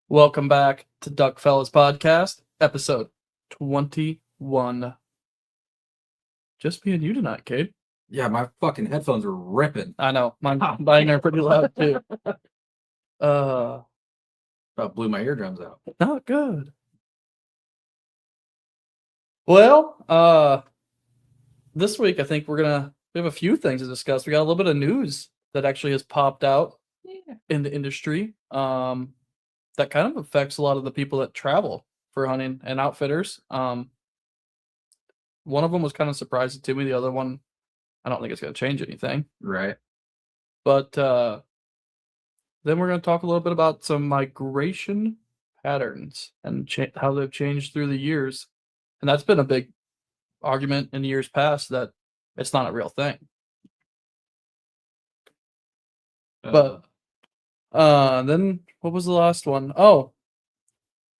Welcome back to Duck Fellas Podcast, episode 21. Just me and you tonight, Kade. Yeah, my fucking headphones are ripping. I know. Mine are pretty loud, too. About blew my eardrums out. Not good. Well, this week I think we have a few things to discuss. We got a little bit of news that actually has popped out in the industry. That kind of affects a lot of the people that travel for hunting and outfitters. One of them was kind of surprising to me. The other one, I don't think it's going to change anything. Right. But then we're going to talk a little bit about some migration patterns and how they've changed through the years. And that's been a big argument in years past that it's not a real thing. But then what was the last one? Oh,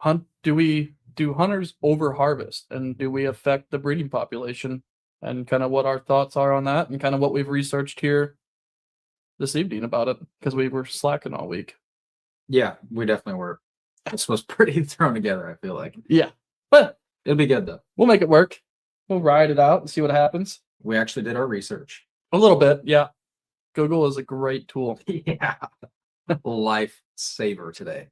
do hunters over harvest, and do we affect the breeding population, and kind of what our thoughts are on that, and kind of what we've researched here this evening about it, because we were slacking all week. Yeah, we definitely were. This was pretty thrown together, I feel like. Yeah, but it'll be good though. We'll make it work. We'll ride it out and see what happens. We actually did our research. A little bit, yeah. Google is a great tool. Yeah. Life saver today.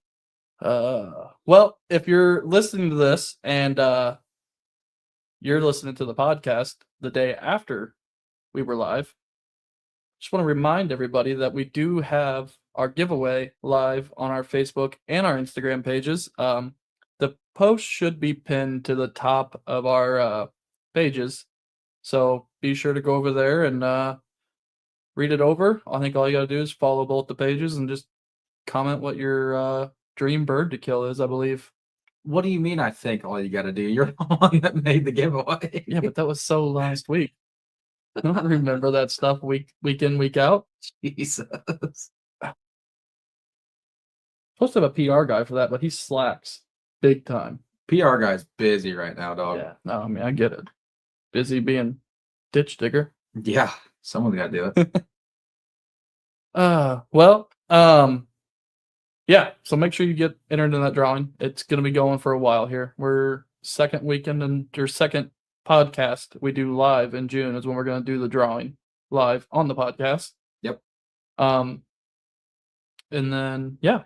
Well, if you're listening to this and you're listening to the podcast the day after we were live, just want to remind everybody that we do have our giveaway live on our Facebook and our Instagram pages. The post should be pinned to the top of our pages, so be sure to go over there and read it over. I think all you got to do is follow both the pages and just comment what your dream bird to kill is, I believe. What do you mean I think all you got to do? You're the one that made the giveaway. Yeah, but that was so last week. I don't remember that stuff week in, week out. Jesus. Supposed to have a PR guy for that, but he slacks big time. PR guy's busy right now, dog. Yeah, no, I mean, I get it. Busy being ditch digger. Yeah, someone's got to do it. Well, Yeah, so make sure you get entered in that drawing. It's going to be going for a while here. We're second weekend and your second podcast we do live in June is when we're going to do the drawing live on the podcast. Yep. And then yeah,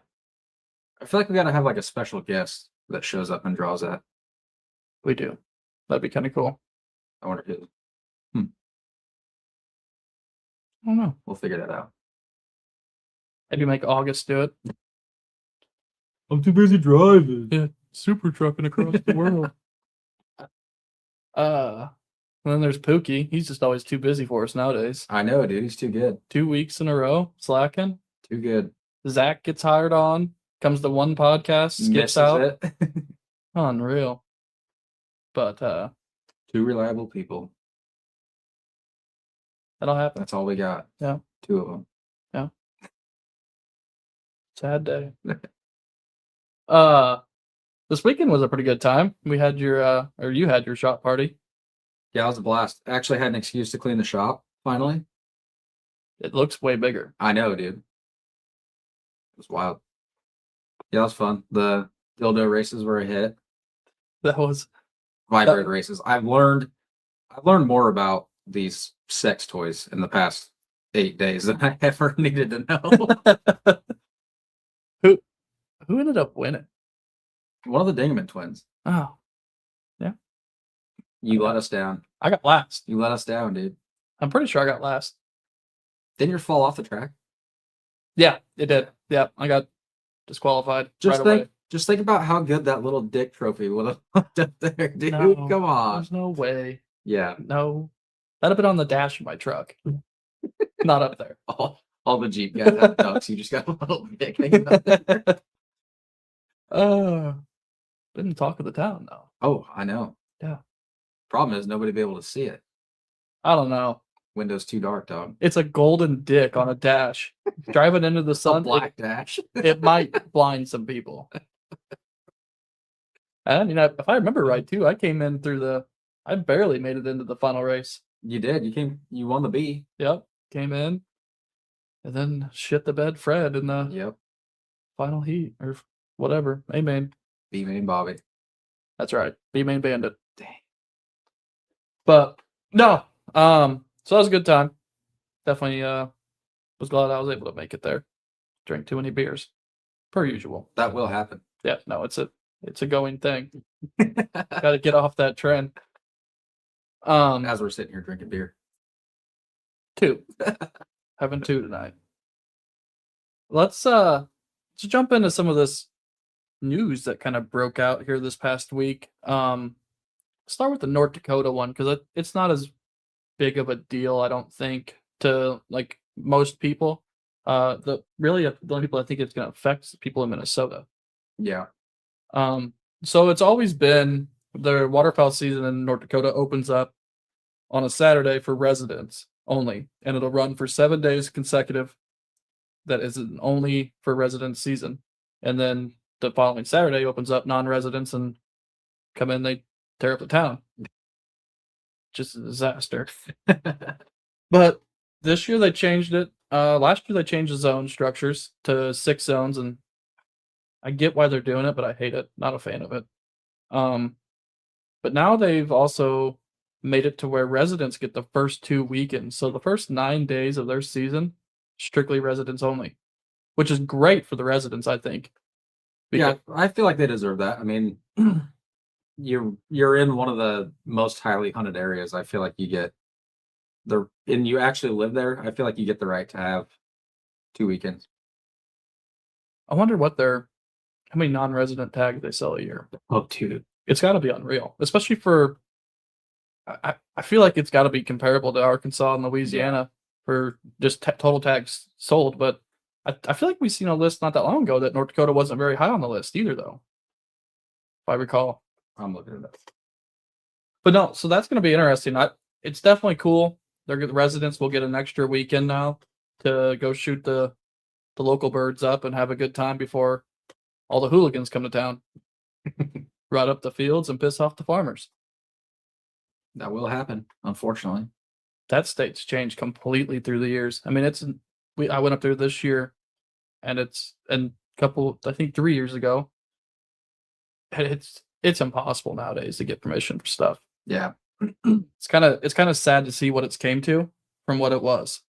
I feel like we gotta have like a special guest that shows up and draws that. we do. That'd be kind of cool. I wonder who. I don't know. We'll figure that out. Maybe make August do it. I'm too busy driving. Yeah, super trucking across the world. And then there's Pookie. He's just always too busy for us nowadays. I know, dude. He's too good. 2 weeks in a row, slacking. Too good. Zach gets hired on, comes to one podcast, skips Misses out. it. Unreal. But Two reliable people. that'll happen. That's all we got. Yeah. 2 of them. Sad day. This weekend was a pretty good time. We had your or you had your shop party. Yeah, it was a blast. Actually had an excuse to clean the shop, finally. It looks way bigger. I know, dude. It was wild. Yeah, it was fun. The dildo races were a hit. That was Vibrator races. I've learned more about these sex toys in the past 8 days than I ever needed to know. who ended up winning? One of the Dingaman twins. Oh, You let us down. I got last. You let us down, dude. I'm pretty sure I got last. Didn't your fall off the track? Yeah, it did. Yeah, I got disqualified right away. Just think about how good that little dick trophy would have looked up there, dude. No, Come on. There's no way. Yeah. No. That'd have been on the dash of my truck. Not up there. All the Jeep guys have ducks. You just got a little dick hanging up there. Didn't talk of the town though. Oh, I know. Yeah. Problem is nobody be able to see it. I don't know. Window's too dark, dog. It's a golden dick on a dash. Driving into the A sun, black dash. it might blind some people. And if I remember right too, I came in through I barely made it into the final race. You did. You won the B. Yep. Came in. And then shit the bed Fred in the Yep. final heat or whatever. A main. B main Bobby. That's right. B main bandit. Dang. But no. So that was a good time. Definitely was glad I was able to make it there. Drank too many beers. Per usual. That will happen. Yeah, no, it's a going thing. Gotta get off that trend. As we're sitting here drinking beer. 2. Having 2 tonight. Let's jump into some of this news that kind of broke out here this past week. Start with the North Dakota one because it's not as big of a deal, I don't think, to like most people. The only people I think it's going to affect is people in Minnesota. Yeah. So it's always been the waterfowl season in North Dakota opens up on a Saturday for residents only, and it'll run for 7 days consecutive. That is an only for residents season, and then the following Saturday opens up non-residents and come in. They tear up the town. Just a disaster. But this year they changed it. Last year they changed the zone structures to 6 zones, and I get why they're doing it, but I hate it. Not a fan of it. But now they've also made it to where residents get the first 2 weekends. So the first 9 days of their season, strictly residents only, which is great for the residents, I think. Yeah, I feel like they deserve that. I mean, you're in one of the most highly hunted areas. I feel like you get and you actually live there. I feel like you get the right to have 2 weekends. I wonder how many non-resident tags they sell a year. Oh, dude. It's got to be unreal, especially for. I feel like it's got to be comparable to Arkansas and Louisiana for just total tags sold. But I feel like we've seen a list not that long ago that North Dakota wasn't very high on the list either, though. If I recall. I'm looking at that. But no, so that's going to be interesting. It's definitely cool. The residents will get an extra weekend now to go shoot the local birds up and have a good time before all the hooligans come to town. Ride up the fields and piss off the farmers. That will happen, unfortunately. That state's changed completely through the years. I mean, I went up there this year, and I think 3 years ago. It's impossible nowadays to get permission for stuff. Yeah. It's kind of sad to see what it's came to from what it was.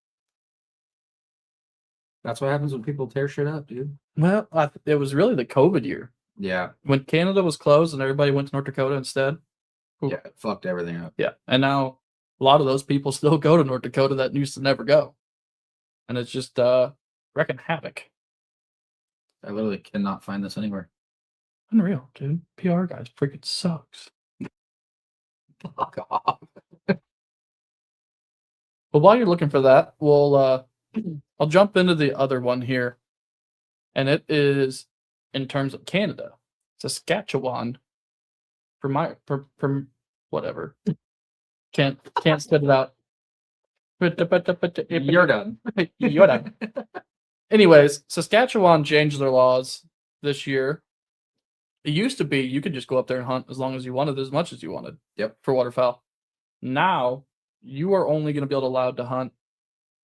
That's what happens when people tear shit up, dude. Well, it was really the COVID year Yeah. when Canada was closed and everybody went to North Dakota instead. Ooh. Yeah. It fucked everything up. Yeah, and now a lot of those people still go to North Dakota that used to never go, and it's just wrecking havoc. I literally cannot find this anywhere. Unreal, dude. PR guys freaking sucks. Fuck off. But while you're looking for that, I'll jump into the other one here, and it is in terms of Canada, Saskatchewan. From whatever, can't spit it out. You're done. You're done. Anyways, Saskatchewan changed their laws this year. It used to be you could just go up there and hunt as long as you wanted, as much as you wanted. Yep. For waterfowl. Now you are only going to be allowed to hunt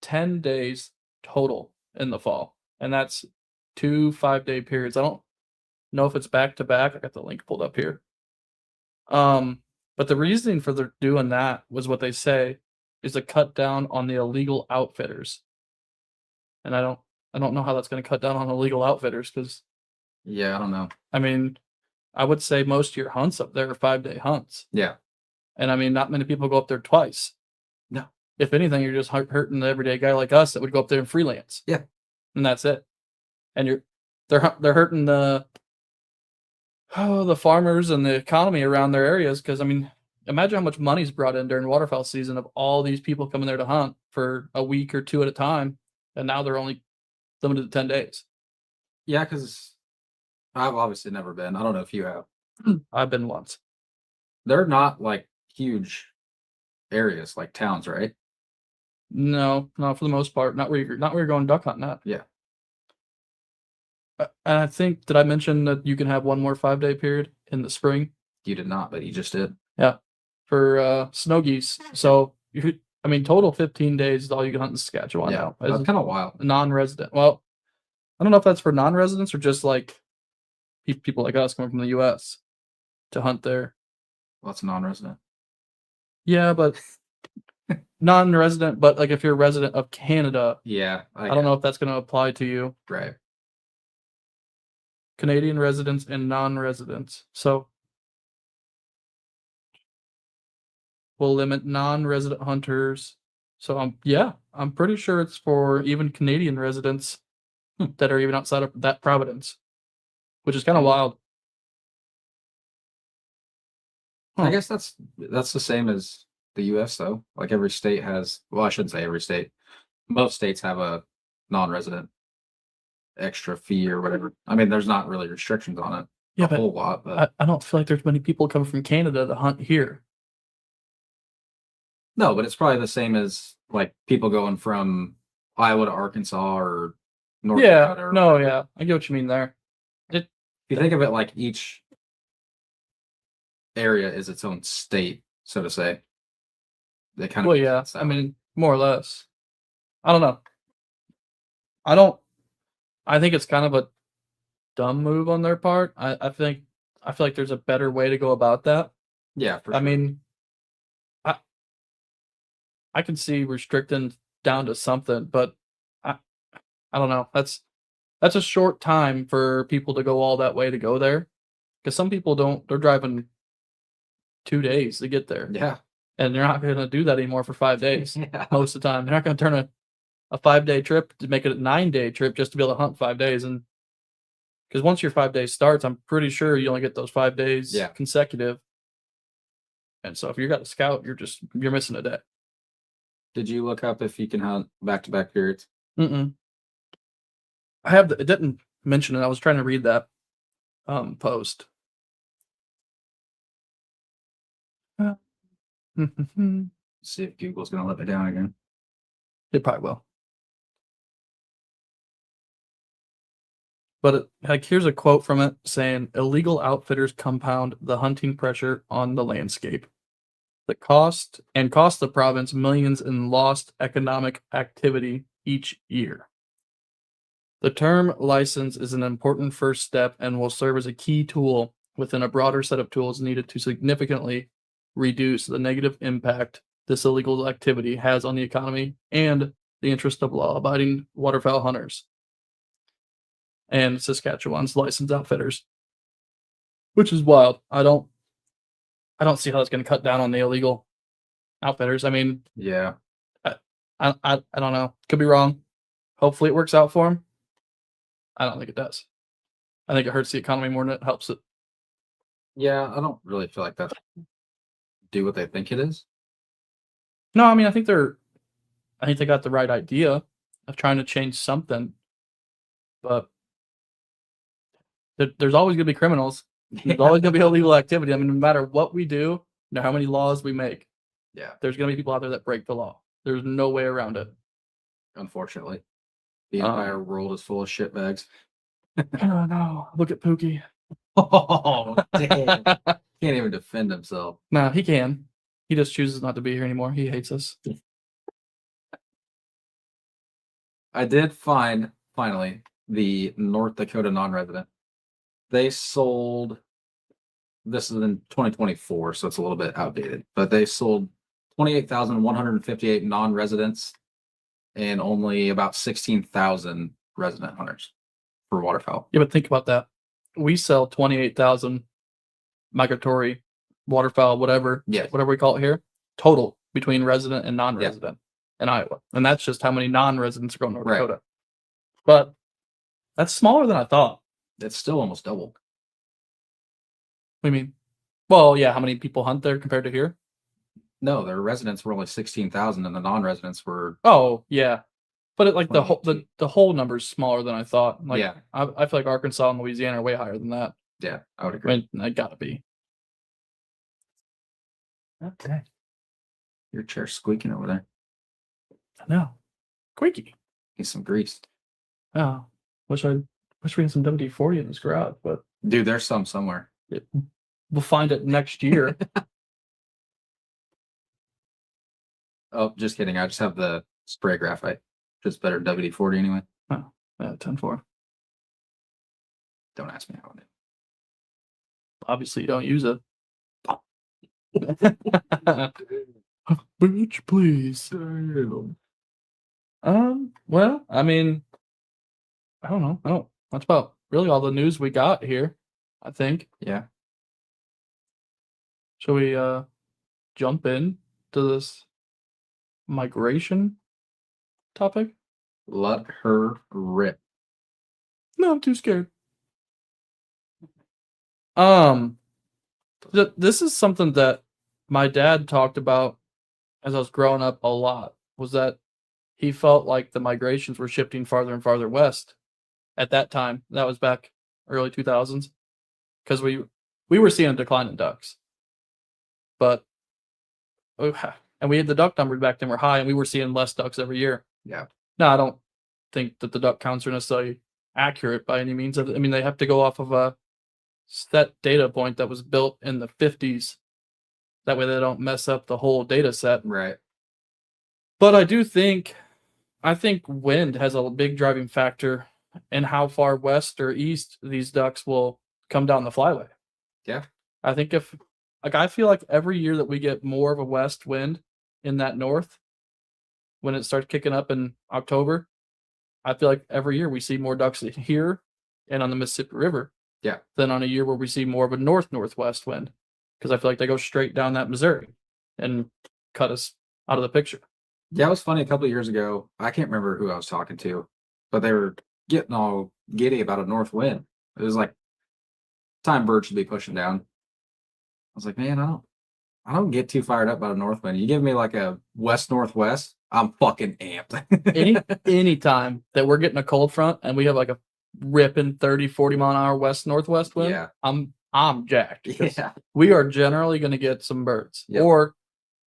10 days total in the fall, and that's 2 5-day periods. I don't know if it's back to back. I got the link pulled up here. But the reasoning for their doing that was what they say is to cut down on the illegal outfitters. And I don't know how that's going to cut down on illegal outfitters because Yeah, I don't know. I mean, I would say most of your hunts up there are 5-day hunts. Yeah. And I mean, not many people go up there twice. No. If anything, you're just hurting the everyday guy like us that would go up there and freelance. Yeah. And that's it. And they're hurting the farmers and the economy around their areas because, I mean, imagine how much money's brought in during waterfowl season of all these people coming there to hunt for a week or two at a time, and now they're only limited to 10 days. Yeah, because I've obviously never been. I don't know if you have. I've been once. They're not like huge areas like towns, right? No, not for the most part. Not where you're going duck hunting at. Yeah. And I think, did I mention that you can have one more 5-day period in the spring? You did not, but you just did. Yeah, for snow geese. So total 15 days is all you can hunt in Saskatchewan now. That's kind of wild. Non-resident. Well, I don't know if that's for non-residents or just like people like us coming from the U.S. to hunt there. Well, that's non-resident. Yeah, but non-resident. But like if you're a resident of Canada, yeah, I don't know if that's going to apply to you. Right. Canadian residents and non-residents. So we'll limit non-resident hunters. So I'm pretty sure it's for even Canadian residents that are even outside of that province, which is kind of wild. I guess that's the same as the U.S. though. Like every state has. Well, I shouldn't say every state. Most states have a non-resident extra fee or whatever. I mean, there's not really restrictions on it. Yeah, a whole lot, but I don't feel like there's many people coming from Canada to hunt here. No, but it's probably the same as like people going from Iowa to Arkansas or North Dakota. Or no, yeah, I get what you mean there. If you think of it like each area is its own state, so to say. They kind of. Well, yeah, I mean, more or less. I don't know. I think it's kind of a dumb move on their part. I feel like there's a better way to go about that. Yeah, for sure. I mean, I can see restricting down to something, but I don't know. That's a short time for people to go all that way to go there, because some people don't. They're driving 2 days to get there. Yeah, and they're not going to do that anymore for 5 days. Yeah. Most of the time, they're not going to turn a 5-day trip to make it a 9-day trip just to be able to hunt 5 days. And because once your 5 days starts, I'm pretty sure you only get those 5 days consecutive. And so if you got a scout, you're missing a day. Did you look up if you can hunt back-to-back periods? I have it didn't mention it. I was trying to read that post. See if Google's going to let me down again. It probably will. But here's a quote from it saying, illegal outfitters compound the hunting pressure on the landscape. The cost the province millions in lost economic activity each year. The term license is an important first step and will serve as a key tool within a broader set of tools needed to significantly reduce the negative impact this illegal activity has on the economy and the interest of law-abiding waterfowl hunters and Saskatchewan's licensed outfitters, which is wild. I don't see how that's going to cut down on the illegal outfitters. I mean, Yeah. I don't know. Could be wrong. Hopefully it works out for them. I don't think it does. I think it hurts the economy more than it helps it. Yeah, I don't really feel like that's do what they think it is. No, I mean, I think they got the right idea of trying to change something, but there's always going to be criminals. There's always going to be illegal activity. I mean, no matter what we do, no how many laws we make, Yeah, there's going to be people out there that break the law. There's no way around it. unfortunately. The entire world is full of shitbags. Oh no! Look at Pookie. Oh, damn. Can't even defend himself. No, he can. He just chooses not to be here anymore. He hates us. I did find, finally, the North Dakota non-resident. They sold, this is in 2024, so it's a little bit outdated, but they sold 28,158 non-residents and only about 16,000 resident hunters for waterfowl. Yeah, but think about that. We sell 28,000 migratory waterfowl, whatever we call it here, total between resident and non-resident in Iowa. And that's just how many non-residents are going to North Dakota. But that's smaller than I thought. It's still almost double. What do you mean? Well, yeah, how many people hunt there compared to here? No, their residents were only 16,000 and the non-residents were. Oh, yeah. But it, like the whole number's smaller than I thought. Like, Yeah. I feel like Arkansas and Louisiana are way higher than that. Yeah, I would agree. I mean, it gotta be. Okay. Your chair's squeaking over there. I know. Squeaky. Need some grease. Oh, wish we had some WD-40 in this garage, but Dude, there's some somewhere. we'll find it next year. Oh, just kidding. I just have the spray graphite. Just better than WD-40 anyway. 10-4. Don't ask me how it is. Obviously, you don't use it. Bitch, please. Well, I mean, I don't know. Oh, that's about really all the news we got here, I think. Yeah. Shall we jump in to this migration topic? Let her rip. No, I'm too scared. This is something that my dad talked about as I was growing up a lot, was that he felt like the migrations were shifting farther and farther west at that time. That was back early 2000s, because we were seeing a decline in ducks. But and we had the duck numbers back then were high, and we were seeing less ducks every year. Yeah. No, I don't think that the duck counts are necessarily accurate by any means. I mean, they have to go off of a set data point that was built in the 50s. That way they don't mess up the whole data set. Right. But I think wind has a big driving factor in how far west or east these ducks will come down the flyway. Yeah. I think I feel like every year that we get more of a west wind in that north, when it starts kicking up in October, I feel like every year we see more ducks here and on the Mississippi River. Yeah. Than on a year where we see more of a northwest wind. Because I feel like they go straight down that Missouri and cut us out of the picture. Yeah, it was funny a couple of years ago. I can't remember who I was talking to, but they were getting all giddy about a north wind. It was like time birds should be pushing down. I was like, man, I don't get too fired up about a north wind. You give me like a west northwest, I'm fucking amped. Any time that we're getting a cold front and we have like a ripping 30-40 mile an hour west northwest wind, yeah, I'm jacked. Yeah. We are generally going to get some birds. Yep. Or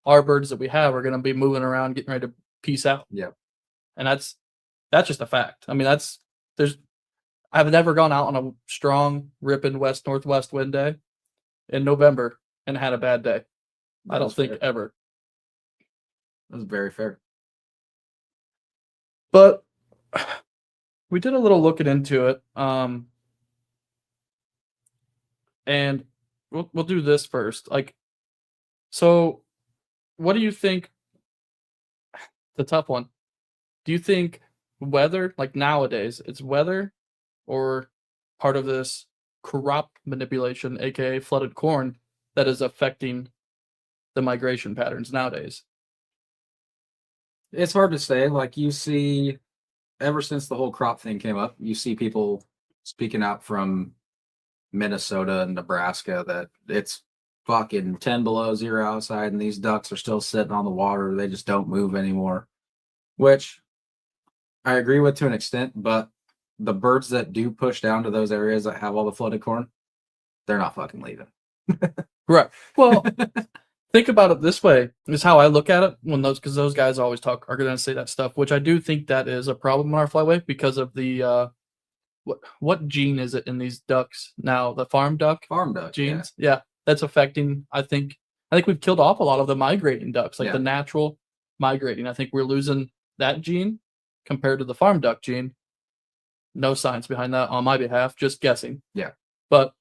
our birds that we have are going to be moving around, getting ready to peace out. Yep. And that's just a fact. I mean, I've never gone out on a strong ripping west northwest wind day in November and had a bad day. I don't think ever. That was very fair. But we did a little looking into it. And we'll do this first. Like, so what do you think? The tough one. Do you think weather, like nowadays, it's weather or part of this crop manipulation, aka flooded corn, that is affecting the migration patterns nowadays? It's hard to say. Like you see, ever since the whole crop thing came up, you see people speaking out from Minnesota and Nebraska that it's fucking 10 below zero outside and these ducks are still sitting on the water. They just don't move anymore, which I agree with to an extent. But the birds that do push down to those areas that have all the flooded corn, they're not fucking leaving. Right. Well, think about it this way. Is how I look at it when because those guys always are going to say that stuff, which I do think that is a problem in our flyway because of the what gene is it in these ducks now? The farm duck genes. Yeah, that's affecting. I think we've killed off a lot of the migrating ducks, like the natural migrating. I think we're losing that gene compared to the farm duck gene. No science behind that on my behalf, just guessing. Yeah. But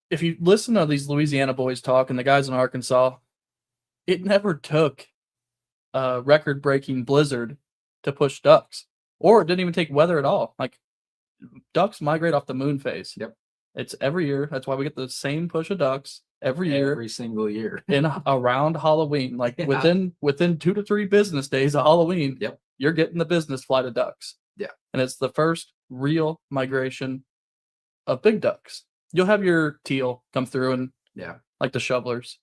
if you listen to these Louisiana boys talk and the guys in Arkansas, it never took a record-breaking blizzard to push ducks, or it didn't even take weather at all. Like ducks migrate off the moon phase. Yep. It's every year. That's why we get the same push of ducks every single year in around Halloween. Like within 2 to 3 business days of Halloween, yep, you're getting the business flight of ducks. Yeah. And it's the first real migration of big ducks. You'll have your teal come through and like the shovelers,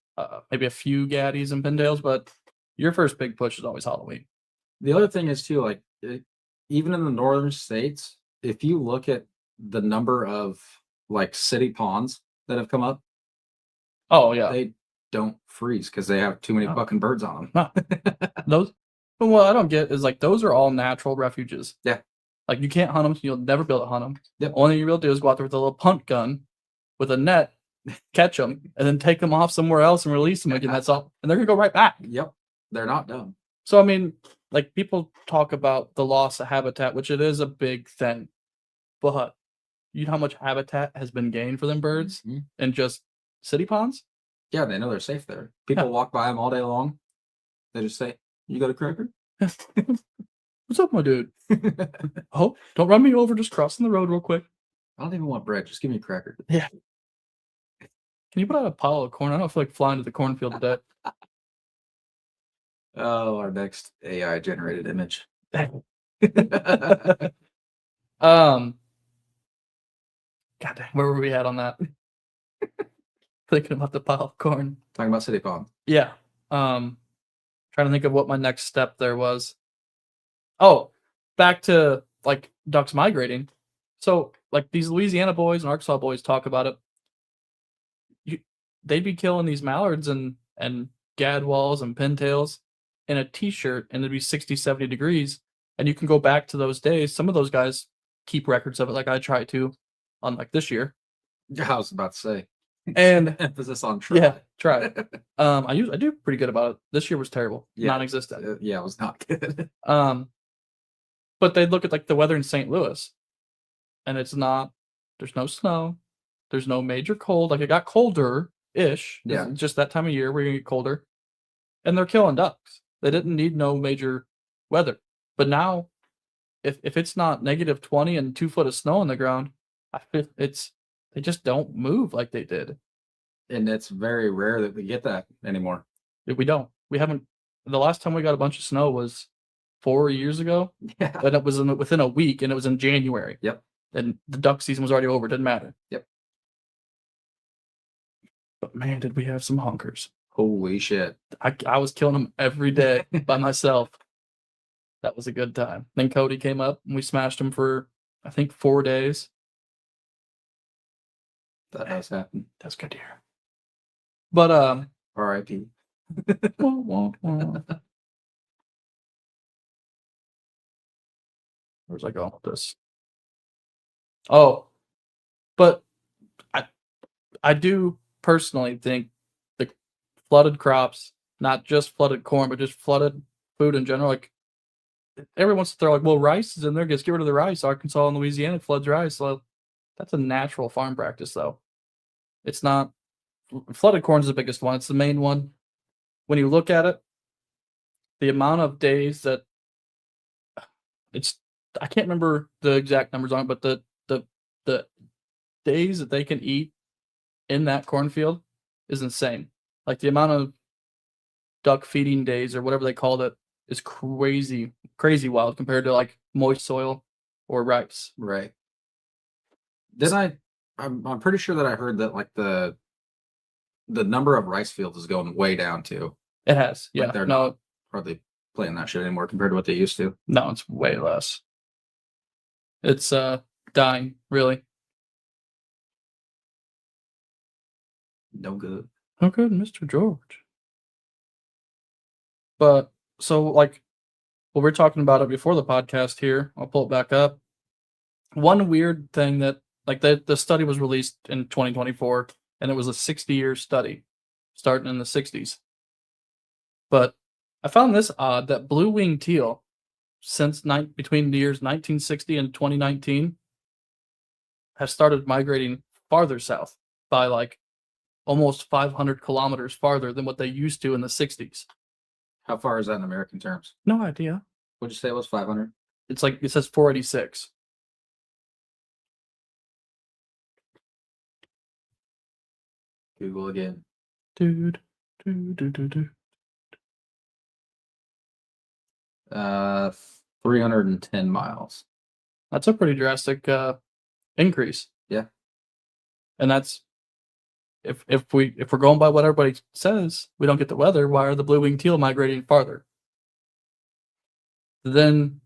maybe a few gaddies and pintails, but your first big push is always Halloween. The other thing is too, like even in the northern states, if you look at the number of like city ponds that have come up, oh yeah, they don't freeze because they have too many fucking birds on them. No. Those, what I don't get is like those are all natural refuges. Yeah, like you can't hunt them, so you'll never be able to hunt them. Yep. Only you'll be able to do is go out there with a little punt gun, with a net, catch them, and then take them off somewhere else and release them again. That's all, and they're gonna go right back. Yep, they're not done. So I mean, like people talk about the loss of habitat, which it is a big thing, but you know how much habitat has been gained for them birds in just city ponds? Yeah, they know they're safe there. People walk by them all day long. They just say, "You got a cracker?" What's up, my dude? Oh, don't run me over. Just crossing the road real quick. I don't even want bread. Just give me a cracker. Yeah. Can you put out a pile of corn? I don't feel like flying to the cornfield today. Oh, our next AI generated image. God dang, where were we at on that? Thinking about the pile of corn. Talking about city pond. Yeah. Trying to think of what my next step there was. Oh, back to like ducks migrating. So like these Louisiana boys and Arkansas boys talk about it. They'd be killing these mallards and gadwalls and pintails in a t-shirt, and it'd be 60, 70 degrees. And you can go back to those days. Some of those guys keep records of it, like I try to, on like this year. Yeah, I was about to say. And emphasis on try. Yeah, try. I do pretty good about it. This year was terrible, non-existent. Yeah, it was not good. But they look at like the weather in St. Louis, and it's not. There's no snow. There's no major cold. Like it got colder-ish. Yeah, it's just that time of year we're gonna get colder, and they're killing ducks. They didn't need no major weather. But now, if it's not -20 and 2 foot of snow on the ground, they just don't move like they did. And it's very rare that we get that anymore. We don't. We haven't. The last time we got a bunch of snow was 4 years ago. Yeah. And it was within a week, and it was in January. Yep. And the duck season was already over. Didn't matter. Yep. But man, did we have some honkers. Holy shit. I was killing them every day by myself. That was a good time. Then Cody came up, and we smashed him for, I think, 4 days. That does happen. That's good to hear. But R.I.P. Where's I going with this? Oh, but I do personally think the flooded crops, not just flooded corn, but just flooded food in general, like everyone wants to throw like, well, rice is in there. Get rid of the rice. Arkansas and Louisiana floods rice. So that's a natural farm practice, though. It's not. Flooded corn is the biggest one. It's the main one. When you look at it, the amount of days that I can't remember the exact numbers on it, but the days that they can eat in that cornfield is insane. Like the amount of duck feeding days or whatever they called it is crazy wild compared to like moist soil or rice. Right. I'm pretty sure that I heard that like the number of rice fields is going way down too. It has. Yeah. Like they're not hardly playing that shit anymore compared to what they used to. No, it's way less. It's dying, really. No good. Oh, good, Mr. George. But so like well, we're talking about it before the podcast here. I'll pull it back up. One weird thing that like the study was released in 2024 and it was a 60-year study starting in the 60s. But I found this odd that blue-winged teal since between the years 1960 and 2019 have started migrating farther south by like almost 500 kilometers farther than what they used to in the 60s. How far is that in American terms? No idea. What'd you say it was 500? It's like it says 486. Google again. Dude. 310 miles. That's a pretty drastic increase. Yeah. And that's if we're going by what everybody says, we don't get the weather, why are the blue-winged teal migrating farther? Then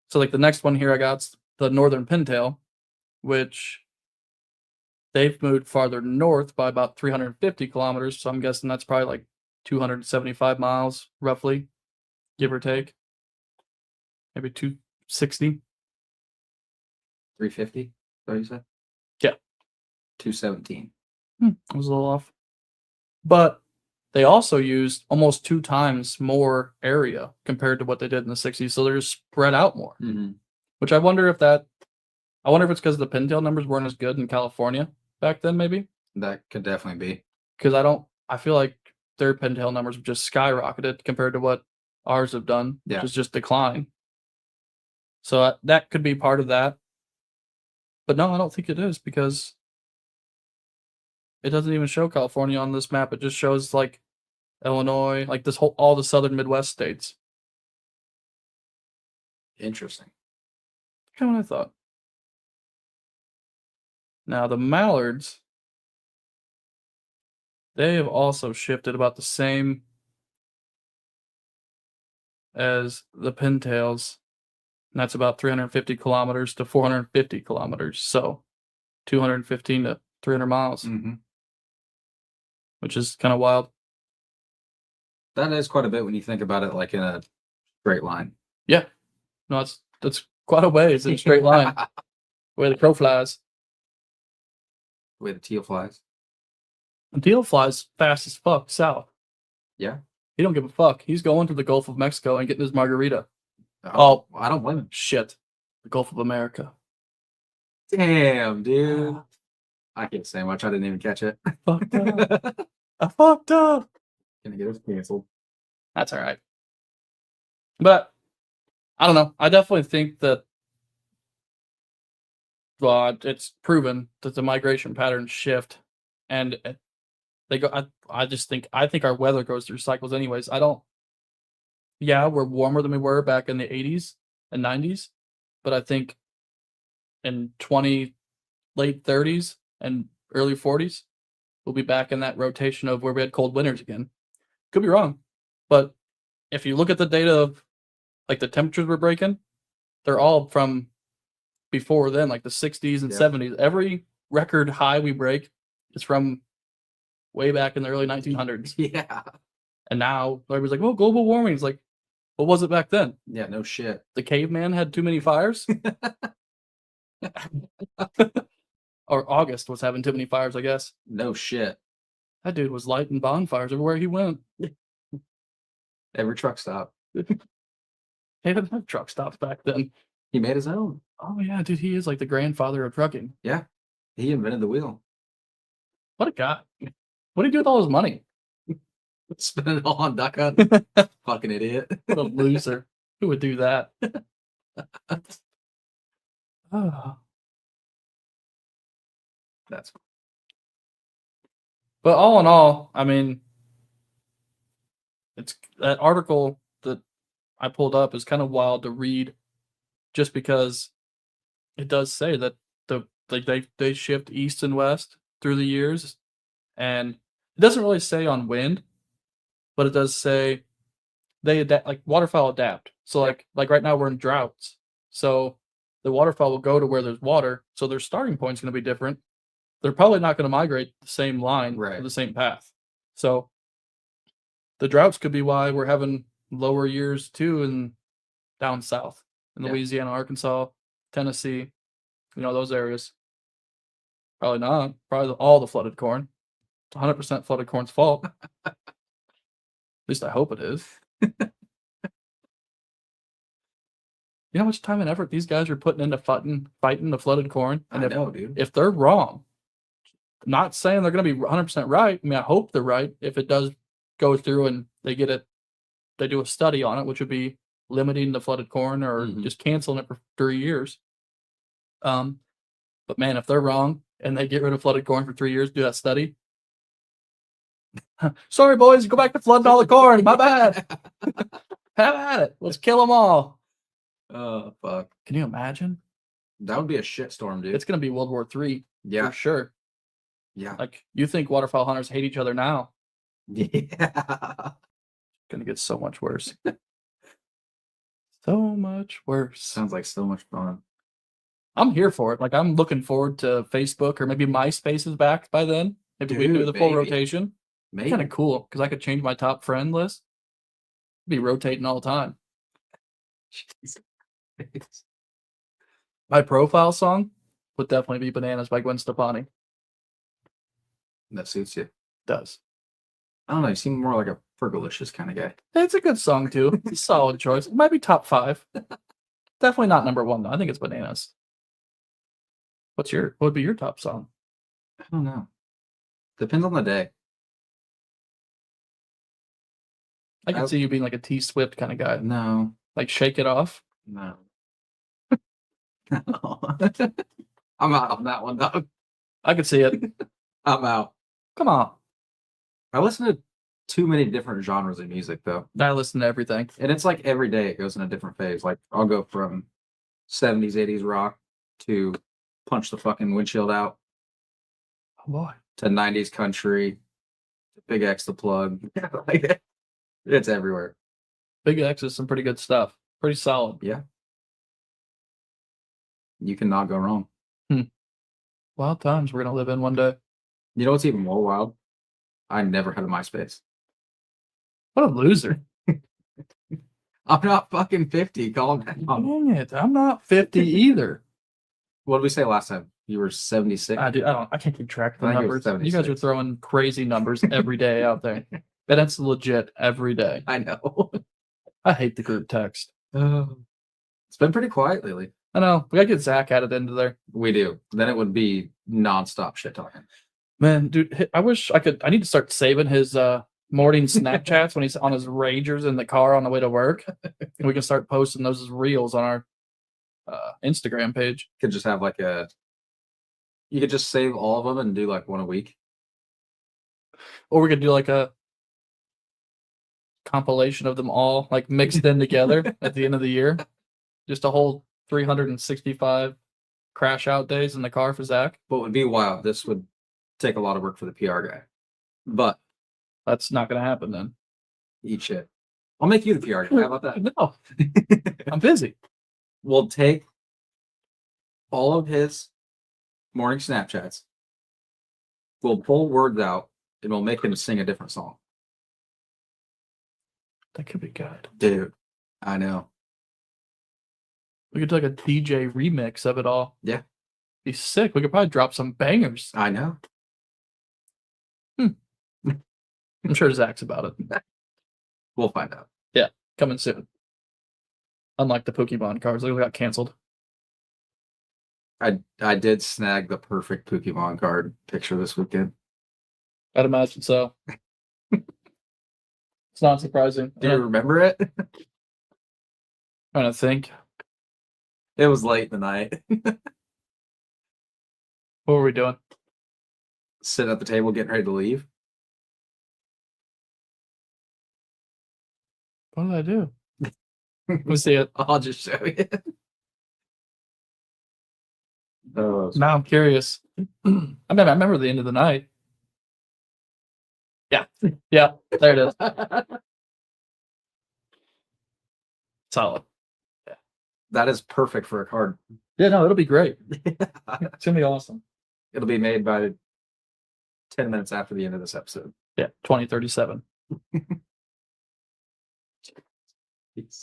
so like the next one here I got's the northern pintail, which they've moved farther north by about 350 kilometers, so I'm guessing that's probably like 275 miles roughly, give or take. Maybe 260. 350? What you said? Yeah. 217. I was a little off. But they also used almost 2 times more area compared to what they did in the 60s, so they're spread out more. Mm-hmm. Which I wonder if it's because the pintail numbers weren't as good in California back then, maybe. That could definitely be. Because I feel like their pintail numbers have just skyrocketed compared to what ours have done, Yeah. which is just decline. So that could be part of that. But no, I don't think it is because it doesn't even show California on this map. It just shows like Illinois, like all the southern Midwest states. Interesting. Kind of what I thought. Now the mallards, they have also shifted about the same as the pintails. And that's about 350 kilometers to 450 kilometers. So 215 to 300 miles, which is kind of wild. That is quite a bit when you think about it like in a straight line. Yeah. No, that's quite a ways in a straight line. The way the crow flies. The way the teal flies. The teal flies fast as fuck south. Yeah. He don't give a fuck. He's going to the Gulf of Mexico and getting his margarita. Oh, I don't blame him. Shit. The Gulf of America. Damn, dude. I can't say much. I didn't even catch it. Fucked up. I fucked up. Gonna get us canceled. That's all right. But I don't know. I definitely think that it's proven that the migration patterns shift, and they go. I think our weather goes through cycles, anyways. Yeah, we're warmer than we were back in the 80s and 90s, but I think in late 30s and early 40s, we'll be back in that rotation of where we had cold winters again. Could be wrong, but if you look at the data of like the temperatures we're breaking, they're all from before then, like the 60s and 70s. Every record high we break is from way back in the early 1900s. Yeah. And now everybody's like, well, global warming. It's like, what was it back then? Yeah, no shit. The caveman had too many fires? Or August was having too many fires, I guess. No shit. That dude was lighting bonfires everywhere he went. Every truck stop. They didn't have truck stops back then. He made his own. Oh yeah, dude, he is like the grandfather of trucking. Yeah. He invented the wheel. What a guy. What did he do with all his money? Spent it all on duck hunt. Fucking idiot. What a loser. Who would do that? Oh. That's But all in all, I mean, it's that article that I pulled up is kind of wild to read, just because it does say that they shift east and west through the years, and it doesn't really say on wind, but it does say they adapt, like waterfowl adapt. So like right now we're in droughts, so the waterfowl will go to where there's water, so their starting point's going to be different. They're probably not going to migrate the same line or the same path. So the droughts could be why we're having lower years too in down south in Louisiana, Arkansas, Tennessee, those areas. Probably not. Probably all the flooded corn. It's 100% flooded corn's fault. At least I hope it is. You know how much time and effort these guys are putting into fighting the flooded corn? And I know, dude. If they're wrong, I'm not saying they're going to be 100% right. I mean, I hope they're right if it does go through and they do a study on it, which would be limiting the flooded corn or just canceling it for 3 years. But man, if they're wrong and they get rid of flooded corn for 3 years, do that study. Sorry, boys, go back to flooding all the corn. My bad. Have at it. Let's kill them all. Oh, fuck. Can you imagine? That would be a shitstorm, dude. It's going to be World War III. Yeah. For sure. Yeah. Like, you think waterfowl hunters hate each other now. Yeah. Going to get so much worse. So much worse. Sounds like so much fun. I'm here for it. Like, I'm looking forward to Facebook, or maybe MySpace is back by then. Maybe we can do the full rotation. Maybe. Kind of cool, because I could change my top friend list. Be rotating all the time. Jesus. My profile song would definitely be Bananas by Gwen Stefani. That suits you. Does. I don't know. You seem more like a Fergalicious kind of guy. It's a good song, too. It's a solid choice. It might be top 5. Definitely not number 1, though. I think it's Bananas. What would be your top song? I don't know. Depends on the day. I can see you being like a T Swift kind of guy. No. Like Shake It Off. No. No. I'm out on that one, dog. I could see it. I'm out. Come on. I listen to too many different genres of music, though. I listen to everything. And it's like every day it goes in a different phase. Like, I'll go from 70s, 80s rock to punch the fucking windshield out. Oh, boy. To 90s country. To Big X the Plug. Like, it's everywhere. Big X is some pretty good stuff. Pretty solid. Yeah. You cannot go wrong. Wild times we're going to live in one day. You know what's even more wild? I never had a MySpace. What a loser. I'm not fucking 50. Calm down. Dang it. I'm not 50 either. What did we say last time? You were 76? I can't keep track of the I think it was numbers. You guys are 76. throwing crazy numbers every day out there. And that's legit every day. I know. I hate the group text. It's been pretty quiet lately. I know. We got to get Zach added into there. We do. Then it would be nonstop shit talking. Man, dude, I wish I need to start saving his morning Snapchats when he's on his Rangers in the car on the way to work. And we can start posting those as reels on our Instagram page. Could just have like you could just save all of them and do like one a week. Or we could do like a compilation of them all, like mixed in together at the end of the year. Just a whole 365 crash out days in the car for Zach. But it would be wild. This would take a lot of work for the PR guy. But that's not going to happen then. Eat shit. I'll make you the PR guy. How about that? No. I'm busy. We'll take all of his morning Snapchats. We'll pull words out and we'll make him sing a different song. That could be good. Dude, I know. We could do like a DJ remix of it all. Yeah. Be sick. We could probably drop some bangers. I know. I'm sure Zach's about it. We'll find out. Yeah, coming soon. Unlike the Pokemon cards, they got canceled. I did snag the perfect Pokemon card picture this weekend. I'd imagine so. It's not surprising. Do you remember it? Trying to think. It was late in the night. What were we doing? Sitting at the table getting ready to leave. What did I do? Let me see it. I'll just show you. Oh, Now I'm curious. I mean, I remember the end of the night. Yeah. Yeah. There it is. Solid. that is perfect for a card. Yeah, no, it'll be great. It's gonna be awesome. It'll be made by 10 minutes after the end of this episode. Yeah, 2037.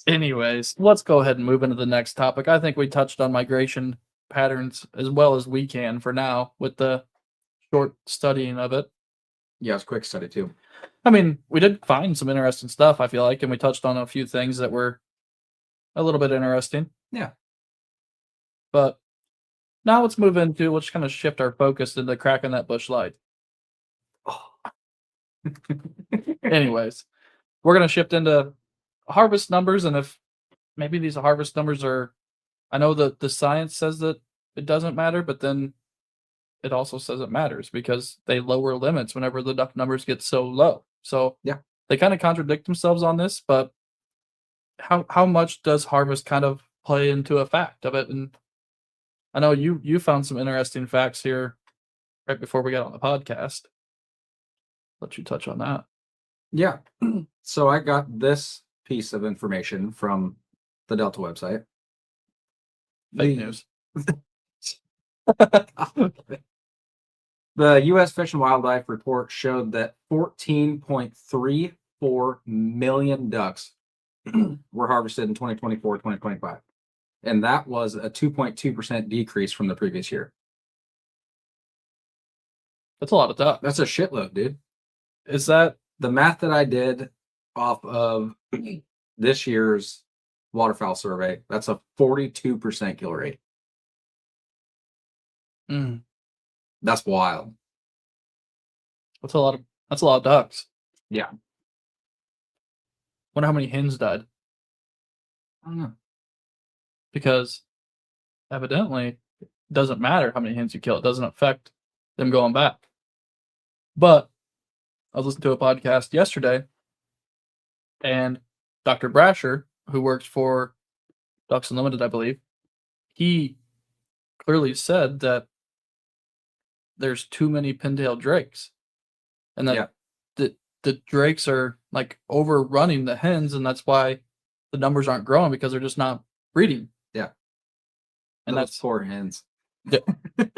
Anyways, let's go ahead and move into the next topic. I think we touched on migration patterns as well as we can for now with the short studying of it. Yeah, it's a quick study too. I mean, we did find some interesting stuff, I feel like, and we touched on a few things that were a little bit interesting. Yeah. But now let's move into, let's kind of shift our focus into cracking that bush light. Oh. Anyways, we're going to shift into harvest numbers, and if maybe these harvest numbers are, I know that the science says that it doesn't matter, but then it also says it matters because they lower limits whenever the duck numbers get so low. So yeah, they kind of contradict themselves on this, but how much does harvest kind of play into a fact of it? And I know you found some interesting facts here right before we got on the podcast. Let you touch on that. Yeah. So I got this piece of information from the Delta website. Fake news. The U.S. Fish and Wildlife report showed that 14.34 million ducks were harvested in 2024-2025. And that was a 2.2% decrease from the previous year. That's a lot of ducks. That's a shitload, dude. Is that the math that I did off of this year's waterfowl survey? That's a 42% kill rate. That's wild. That's a lot of ducks. Yeah. Wonder how many hens died. I don't know. Because evidently it doesn't matter how many hens you kill. It doesn't affect them going back. But I was listening to a podcast yesterday, and Dr. Brasher, who works for Ducks Unlimited, I believe, he clearly said that there's too many pintail drakes, and that the drakes are like overrunning the hens, and that's why the numbers aren't growing because they're just not breeding. Yeah, and those that's poor hens.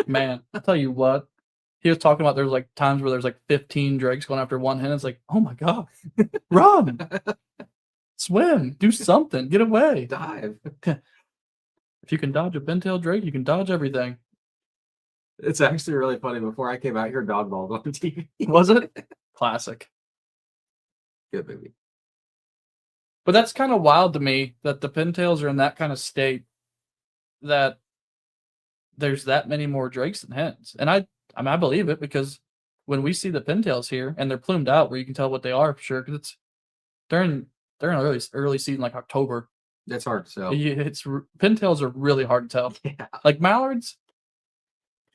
Man, I'll tell you what. He was talking about there's like times where there's like 15 drakes going after one hen. It's like, oh my god, run, swim, do something, get away, dive. If you can dodge a pintail drake, you can dodge everything. It's actually really funny. Before I came out here, Dodgeball was on TV. Was it? Classic. Good movie. But that's kind of wild to me that the pintails are in that kind of state that there's that many more drakes than hens. And I believe it because when we see the pintails here and they're plumed out, where you can tell what they are for sure, because it's they're in early season, like October. That's hard to tell. Pintails are really hard to tell. Yeah. Like mallards,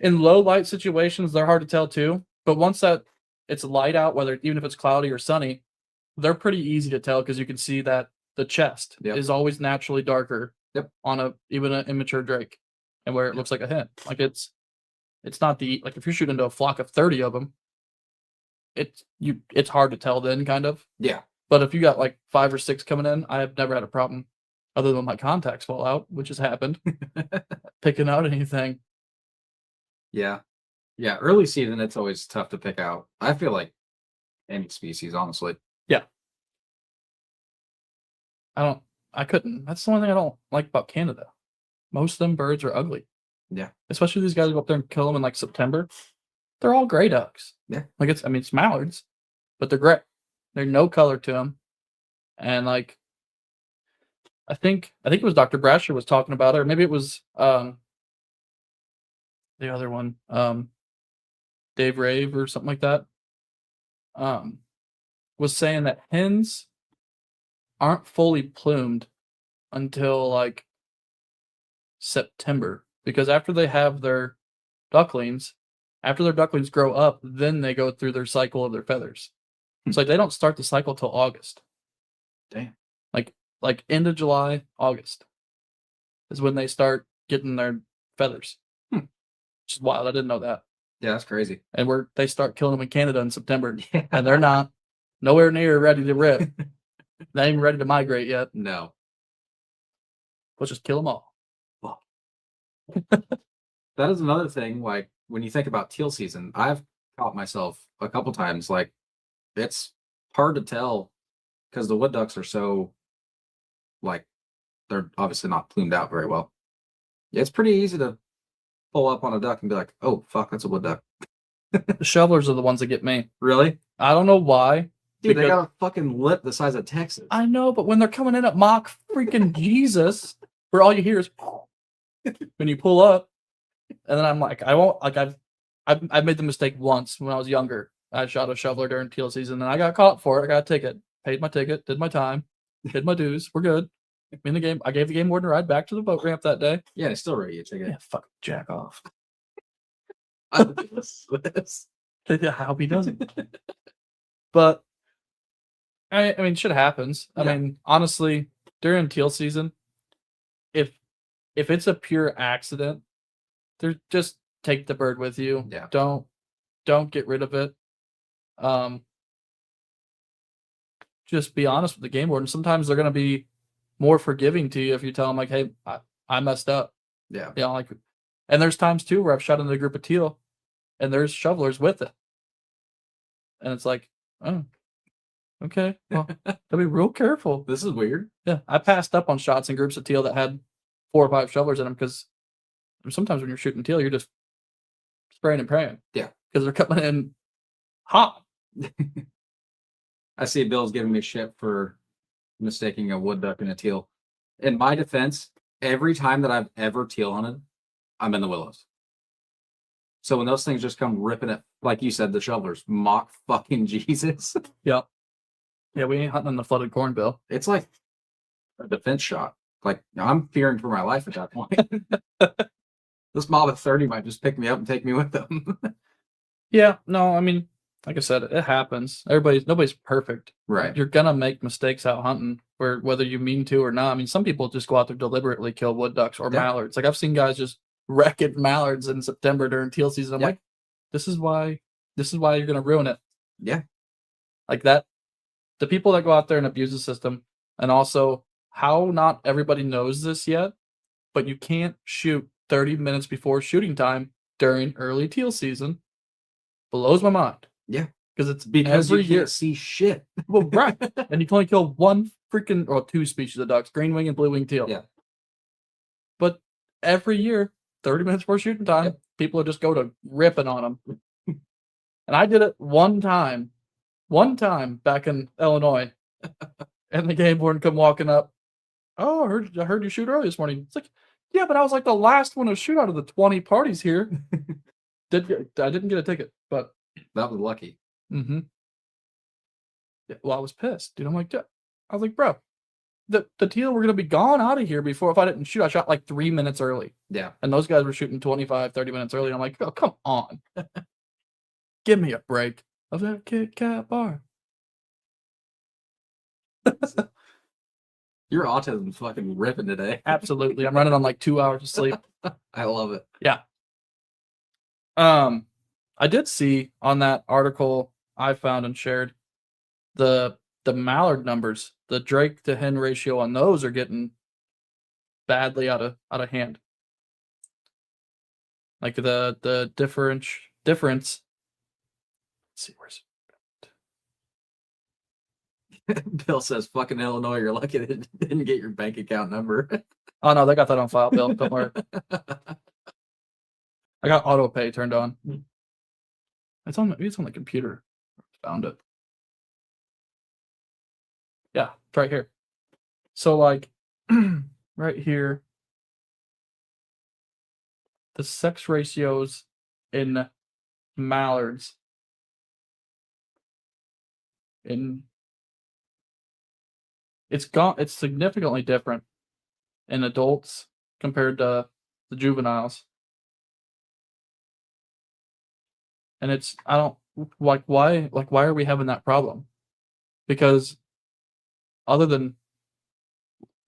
in low light situations, they're hard to tell too. But once that it's light out, even if it's cloudy or sunny, they're pretty easy to tell because you can see that the chest is always naturally darker on even an immature drake, and where it looks like a hen. Like it's not like if you're shooting into a flock of 30 of them, it's hard to tell then, kind of. Yeah. But if you got like 5 or 6 coming in, I have never had a problem, other than my contacts fall out, which has happened, picking out anything. Yeah. Yeah. Early season, it's always tough to pick out. I feel like any species, honestly. Yeah. I couldn't. That's the one thing I don't like about Canada. Most of them birds are ugly. Yeah. Especially these guys go up there and kill them in like September. They're all gray ducks. Yeah. Like it's mallards, but they're gray. There's no color to them. And like, I think it was Dr. Brasher was talking about it, or maybe it was the other one, Dave Rave or something like that. Was saying that hens aren't fully plumed until like September, because after they have their ducklings, after their ducklings grow up, then they go through their cycle of their feathers. It's like they don't start the cycle till August. Damn. Like end of July, August is when they start getting their feathers. Which is wild. I didn't know that. Yeah, that's crazy. And they start killing them in Canada in September, and they're not nowhere near ready to rip. They ain't even ready to migrate yet. No. Let's just kill them all. Well, that is another thing. Like when you think about teal season, I've caught myself a couple times. Like it's hard to tell because the wood ducks are so like they're obviously not plumed out very well. It's pretty easy to pull up on a duck and be like, "Oh fuck, that's a wood duck." The shovelers are the ones that get me. Really? I don't know why. Dude, they got a fucking lip the size of Texas. I know, but when they're coming in at Mach freaking Jesus, where all you hear is when you pull up, and then I'm like, I won't like I've made the mistake once when I was younger. I shot a shoveler during teal season, and I got caught for it. I got a ticket, paid my ticket, did my time, did my dues. We're good. In the game, I gave the game warden a ride back to the boat ramp that day. Yeah, they still ready to ticket. Yeah, fuck, jack off. I How he doesn't. But I mean, shit happens. I mean, honestly, during teal season, if it's a pure accident, just take the bird with you. Yeah. Don't get rid of it. Just be honest with the game warden. Sometimes they're gonna be more forgiving to you if you tell them like, "Hey, I messed up." Yeah. You know, like, and there's times too where I've shot into a group of teal, and there's shovelers with it, and it's like, oh, okay, well, gotta be real careful. This is weird. Yeah, I passed up on shots in groups of teal that had 4 or 5 shovelers in them because sometimes when you're shooting teal, you're just spraying and praying. Yeah, because they're coming in hot. I see Bill's giving me shit for mistaking a wood duck and a teal. In my defense, every time that I've ever teal hunted, I'm in the willows. So when those things just come ripping it, like you said, the shovelers, mock fucking Jesus. Yep. Yeah, we ain't hunting in the flooded corn, Bill. It's like a defense shot. Like I'm fearing for my life at that point. This mob of 30 might just pick me up and take me with them. Yeah, no, I mean, like I said, it happens. Nobody's perfect. Right. You're gonna make mistakes out hunting, whether you mean to or not. I mean, some people just go out there deliberately kill wood ducks or mallards. Like I've seen guys just wrecking mallards in September during teal season. I'm like, this is why you're gonna ruin it. Yeah. Like that. The people that go out there and abuse the system, and also how not everybody knows this yet, but you can't shoot 30 minutes before shooting time during early teal season. Blows my mind. Yeah. Because it's because every you year. can't see shit. Well, right. And you can only kill one freaking, or 2 species of ducks, green wing and blue wing teal. Yeah. But every year, 30 minutes before shooting time, people just go to ripping on them. And I did it one time back in Illinois. And the game warden come walking up. Oh, I heard you shoot early this morning. It's like, yeah, but I was like the last one to shoot out of the 20 parties here. I didn't get a ticket, but that was lucky. Mm-hmm. Yeah, well, I was pissed, dude. I'm like, I was like, bro, the teal were gonna be gone out of here before if I didn't shoot. I shot like 3 minutes early. Yeah. And those guys were shooting 25, 30 minutes early. And I'm like, oh, come on. Give me a break. Of that Kit Kat bar. Your autism's fucking ripping today. Absolutely. I'm running on like 2 hours of sleep. I love it. Yeah. I did see on that article I found and shared the mallard numbers, the Drake to hen ratio on those are getting badly out of hand. Like the difference. Let's see, where's Bill says, "Fucking Illinois, you're lucky they didn't get your bank account number." Oh no, they got that on file, Bill. Don't worry. I got auto pay turned on. It's on the computer. Found it. Yeah, it's right here. So like right here, the sex ratios in mallards it's significantly different in adults compared to the juveniles. And it's I don't why are we having that problem? Because other than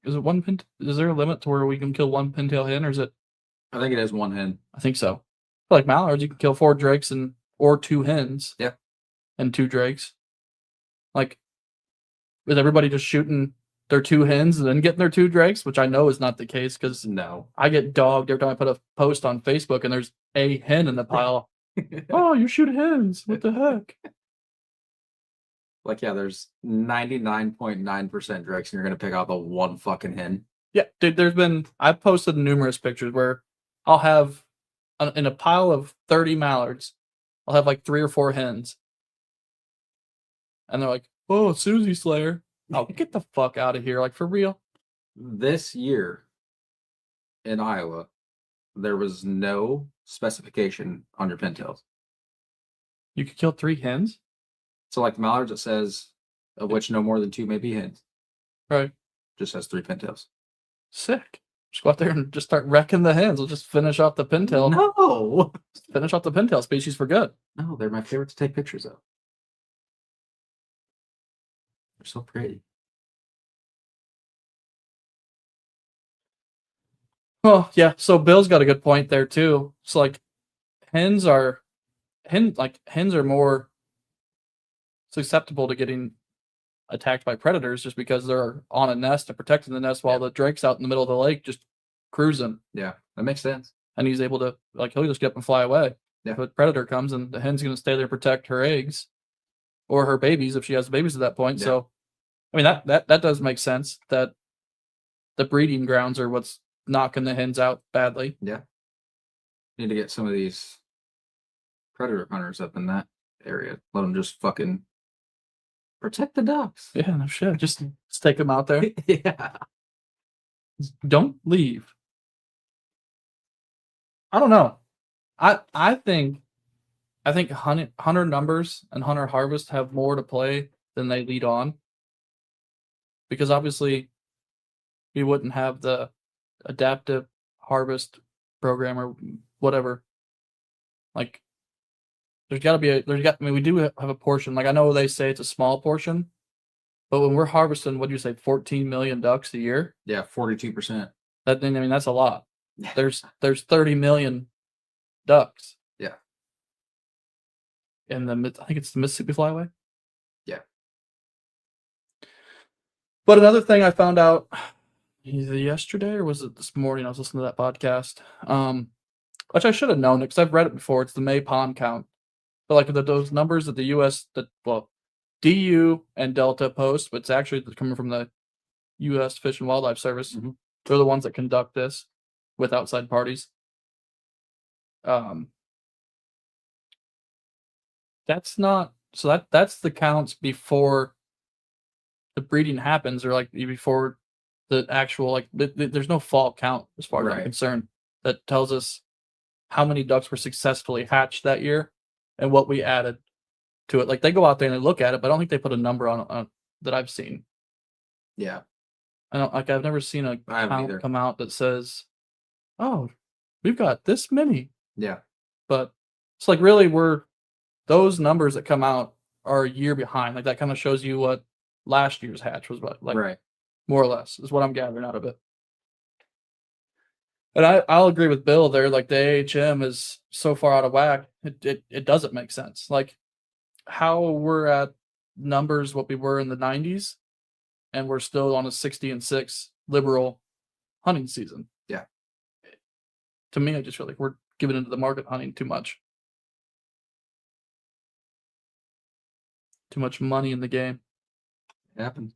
is there a limit to where we can kill one pintail hen, or is it? I think it is one hen. I think so. Like mallards, you can kill 4 drakes or 2 hens. Yeah. And 2 drakes. Like, is everybody just shooting their 2 hens and then getting their 2 drakes? Which I know is not the case, because No. I get dogged every time I put a post on Facebook and there's a hen in the pile. Oh, you shoot hens. What the heck? Like, yeah, there's 99.9% drakes, and you're gonna pick out the one fucking hen. Yeah, dude, I've posted numerous pictures where I'll have, in a pile of 30 mallards, I'll have like 3 or 4 hens. And they're like, oh, Susie Slayer. Oh, get the fuck out of here. Like, for real? This year in Iowa, there was no specification on your pintails. You could kill 3 hens? So, like the mallards, it says, of which no more than 2 may be hens. Right. Just has 3 pintails. Sick. Just go out there and just start wrecking the hens. We'll just finish off the pintail. No! Finish off the pintail species for good. No, they're my favorite to take pictures of. They're so pretty. Oh, yeah. So Bill's got a good point there too. It's like hens are more susceptible to getting attacked by predators just because they're on a nest and protecting the nest while the drake's out in the middle of the lake just cruising. Yeah, that makes sense. And he's able to, like, he'll just get up and fly away. Yeah. If a predator comes, and the hen's going to stay there and protect her eggs or her babies if she has babies at that point. Yeah. So, I mean, that does make sense, that the breeding grounds are what's knocking the hens out badly. Yeah. Need to get some of these predator hunters up in that area. Let them just fucking protect the ducks. Yeah, no shit. Just take them out there. Yeah. Don't leave. I don't know. I think hunter numbers and hunter harvest have more to play than they lead on. Because obviously we wouldn't have the adaptive harvest program or whatever. Like, we do have a portion. Like, I know they say it's a small portion, but when we're harvesting, what do you say, 14 million ducks a year? Yeah, 42%. That's a lot. There's 30 million ducks. Yeah. I think it's the Mississippi Flyway. Yeah. But another thing I found out either yesterday or was it this morning, I was listening to that podcast, which I should have known it because I've read it before. It's the May pond count. But like those numbers that the DU and Delta post, but it's actually coming from the U.S. Fish and Wildlife Service. Mm-hmm. They're the ones that conduct this with outside parties. That's the counts before the breeding happens, or like before the actual, there's no fall count as far as I'm concerned that tells us how many ducks were successfully hatched that year and what we added to it. Like, they go out there and they look at it, but I don't think they put a number on that I've seen. Yeah. I've never seen a count come out that says, oh, we've got this many. Yeah. But it's like, really, those numbers that come out are a year behind. Like, that kind of shows you what last year's hatch was like, right. More or less is what I'm gathering out of it. And I'll agree with Bill there. Like, the AHM is so far out of whack, it doesn't make sense. Like, how we're at numbers what we were in the 90s, and we're still on a 60-6 liberal hunting season. Yeah. To me, I just feel like we're giving into the market hunting too much. Too much money in the game. It happens.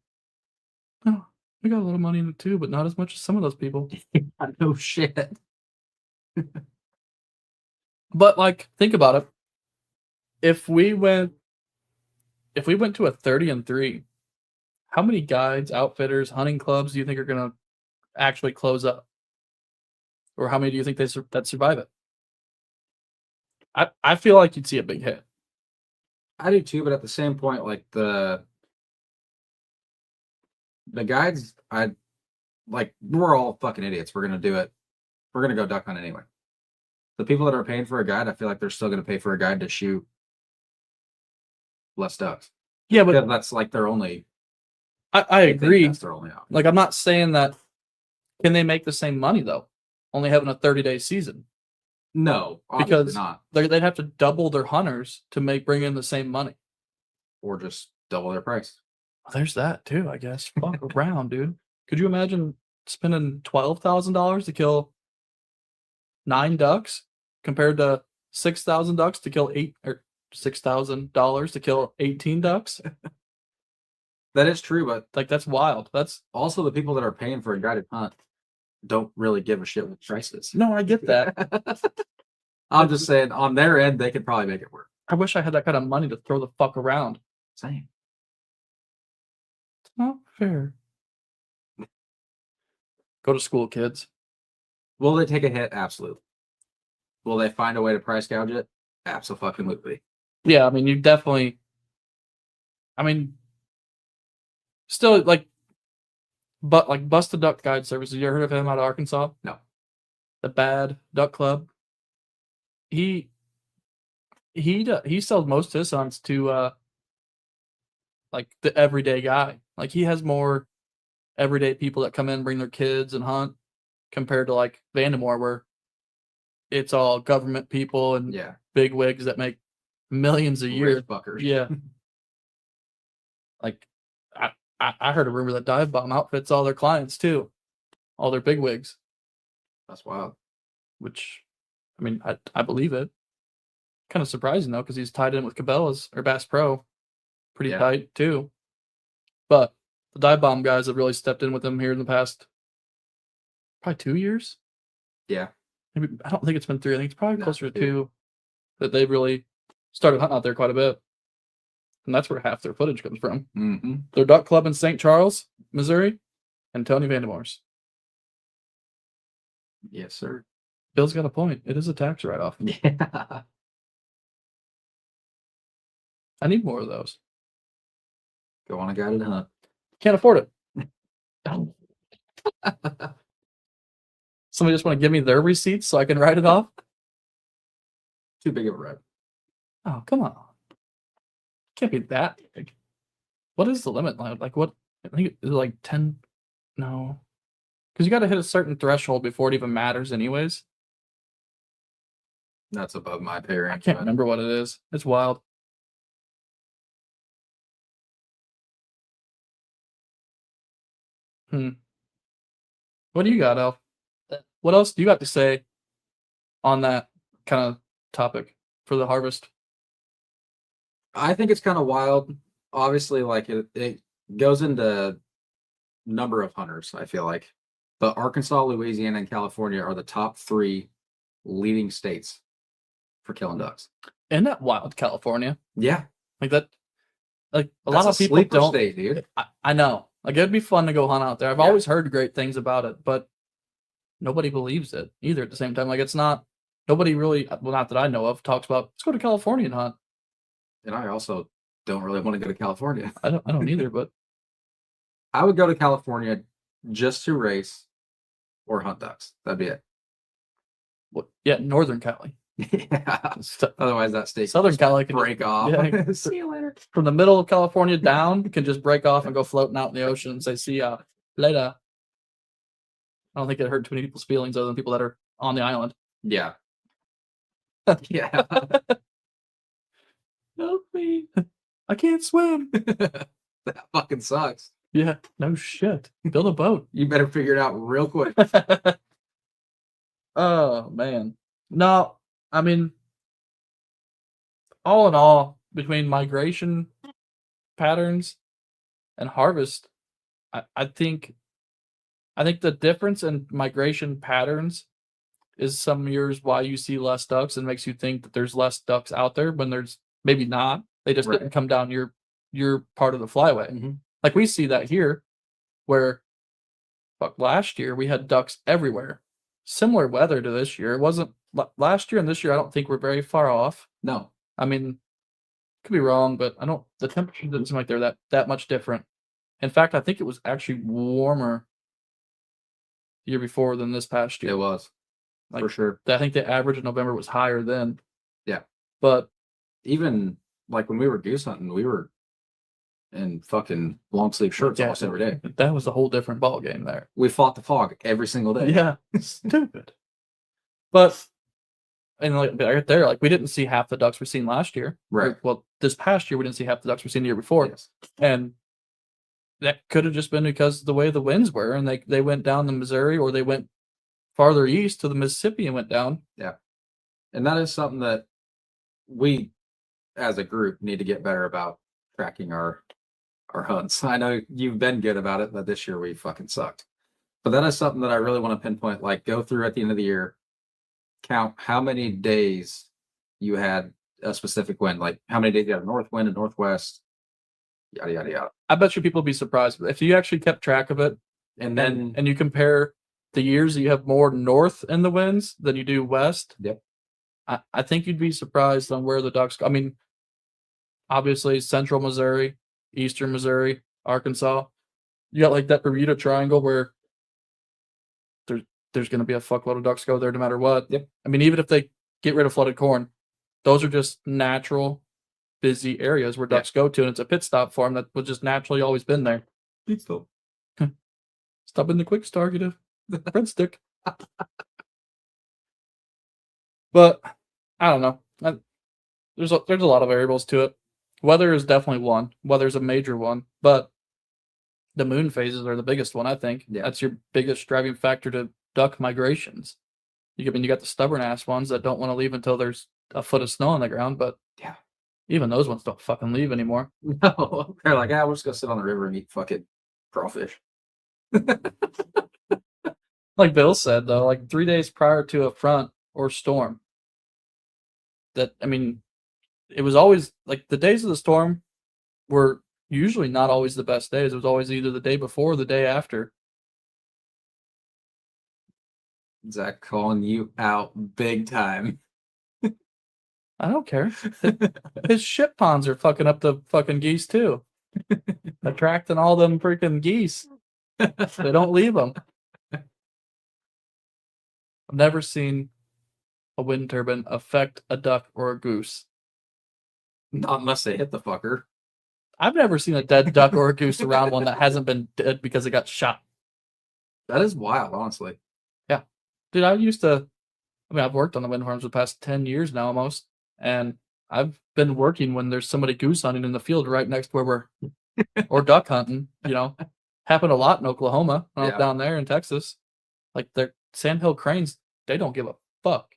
Oh, we got a lot of money in it too, but not as much as some of those people. No shit. But, like, think about it. If we went to a 30-3, how many guides, outfitters, hunting clubs do you think are gonna actually close up? Or how many do you think that survive it? I feel like you'd see a big hit. I do too, but at the same point, like the guides, we're all fucking idiots. We're gonna do it. We're gonna go duck hunt anyway. The people that are paying for a guide, I feel like they're still gonna pay for a guide to shoot less ducks. Yeah, but Because that's like their only. I agree. That's their only option. Like, I'm not saying that. Can they make the same money though? Only having a 30-day season. No, Because not. they'd have to double their hunters to bring in the same money. Or just double their price. Well, there's that too, I guess. Fuck around, dude. Could you imagine spending $12,000 to kill 9 ducks compared to 6,000 ducks to kill $6,000 to kill 18 ducks? That is true, but Like, that's wild. That's also the people that are paying for a guided hunt don't really give a shit what the price is. no, I get that. I'm just saying, on their end, they could probably make it work. I wish I had that kind of money to throw the fuck around. Same. It's not fair. Go to school, kids. Will they take a hit? Absolutely. Will they find a way to price gouge it? Absolutely. Yeah, I mean, you definitely. I mean, still like Busted Duck Guide Services. You ever heard of him out of Arkansas? No. The Bad Duck Club. He sells most of his hunts to like the everyday guy. Like, he has more everyday people that come in, bring their kids and hunt, compared to like Vandemore, where it's all government people and big wigs that make millions a year. Buckers. Yeah. Like, I heard a rumor that Dive Bomb outfits all their clients too, all their big wigs. That's wild. Which, I mean, I believe it. Kind of surprising though, because he's tied in with Cabela's or Bass Pro, pretty tight too. But the Dive Bomb guys have really stepped in with him here in the past probably 2 years. Yeah. Maybe, I don't think it's been 3. I think it's probably closer to 2 that they've really started hunting out there quite a bit. And that's where half their footage comes from. Mm-hmm. Their duck club in St. Charles, Missouri, and Tony Vandemore's. Yes, sir. Bill's got a point. It is a tax write-off. Yeah. I need more of those. Go on a guided hunt. Can't afford it. Somebody just want to give me their receipts so I can write it off? Too big of a rep. Oh, come on. Can't be that big. What is the limit? Like, what? I think it's like 10. No. Because you got to hit a certain threshold before it even matters anyways. That's above my pay range. I can't remember what it is. It's wild. What do you got, Elf? What else do you got to say on that kind of topic for the harvest? I think it's kind of wild. Obviously, like it goes into number of hunters, I feel like. But Arkansas, Louisiana, and California are the top 3 leading states for killing ducks. Isn't that wild, California? Yeah. Like that. Like a That's lot of people don't. State, dude. I know. Like, it'd be fun to go hunt out there. I've always heard great things about it, but nobody believes it either at the same time. Like, it's not. Nobody really, well, not that I know of, talks about, let's go to California and hunt. And I also don't really want to go to California. I don't either, but I would go to California just to race or hunt ducks. That'd be it. Well, yeah, Northern Cali. Yeah. Otherwise, that state Southern Cali can break off. Yeah. See you later. From the middle of California down, can just break off and go floating out in the ocean and say, see ya later. I don't think it hurt too many people's feelings other than people that are on the island. Yeah. Yeah. Help me. I can't swim. That fucking sucks. Yeah, no shit. Build a boat. You better figure it out real quick. Oh, man. No, I mean, all in all, between migration patterns and harvest, I think the difference in migration patterns is some years why you see less ducks and makes you think that there's less ducks out there when there's maybe not. They just didn't come down your part of the flyway. Mm-hmm. Like, we see that here where But last year we had ducks everywhere. Similar weather to this year. It wasn't last year and this year. I don't think we're very far off. No. I mean, could be wrong, but I don't. The temperature doesn't seem like they're that much different. In fact, I think it was actually warmer the year before than this past year. It was. Like, for sure. I think the average in November was higher then. Yeah. But even like when we were goose hunting, we were in fucking long sleeve shirts almost every day. That was a whole different ball game there. We fought the fog every single day. Yeah. Stupid. But and like right there, like we didn't see half the ducks we've seen last year. Right. Well, this past year we didn't see half the ducks we've seen the year before. Yes. And that could have just been because of the way the winds were, and they went down the Missouri, or they went farther east to the Mississippi and went down. Yeah. And that is something that we as a group need to get better about, tracking our hunts. I know you've been good about it, but this year we fucking sucked. But that is something that I really want to pinpoint, like go through at the end of the year, count how many days you had a specific wind, like how many days you had a north wind and northwest, yada yada yada. I bet you people would be surprised if you actually kept track of it, And then and you compare the years that you have more north in the winds than you do west. Yep. I think you'd be surprised on where the ducks go. I mean, obviously central Missouri, eastern Missouri, Arkansas. You got like that Bermuda Triangle where there's going to be a fuckload of ducks go there no matter what. Yep. I mean, even if they get rid of flooded corn, those are just natural busy areas where ducks go to, and it's a pit stop for them that was just naturally always been there. Pit stop. Stop in the quick targeted breadstick. But I don't know. There's a lot of variables to it. Weather is definitely one. Weather's a major one, but the moon phases are the biggest one, I think. Yeah. That's your biggest driving factor to duck migrations. You got the stubborn ass ones that don't want to leave until there's a foot of snow on the ground, but yeah, even those ones don't fucking leave anymore. No, they're like, we're just gonna sit on the river and eat fucking crawfish. Like Bill said, though, like 3 days prior to a front or storm, I mean, it was always like the days of the storm were usually not always the best days. It was always either the day before or the day after. Zach calling you out big time. I don't care. His shit ponds are fucking up the fucking geese too. Attracting all them freaking geese. They don't leave them. I've never seen a wind turbine affect a duck or a goose. Not unless they hit the fucker. I've never seen a dead duck or a goose around one that hasn't been dead because it got shot. That is wild, honestly. Yeah. Dude, I've worked on the wind farms for the past 10 years now almost. And I've been working when there's somebody goose hunting in the field right next to where or duck hunting, happened a lot in Oklahoma, down there in Texas. Like their sandhill cranes, they don't give a fuck.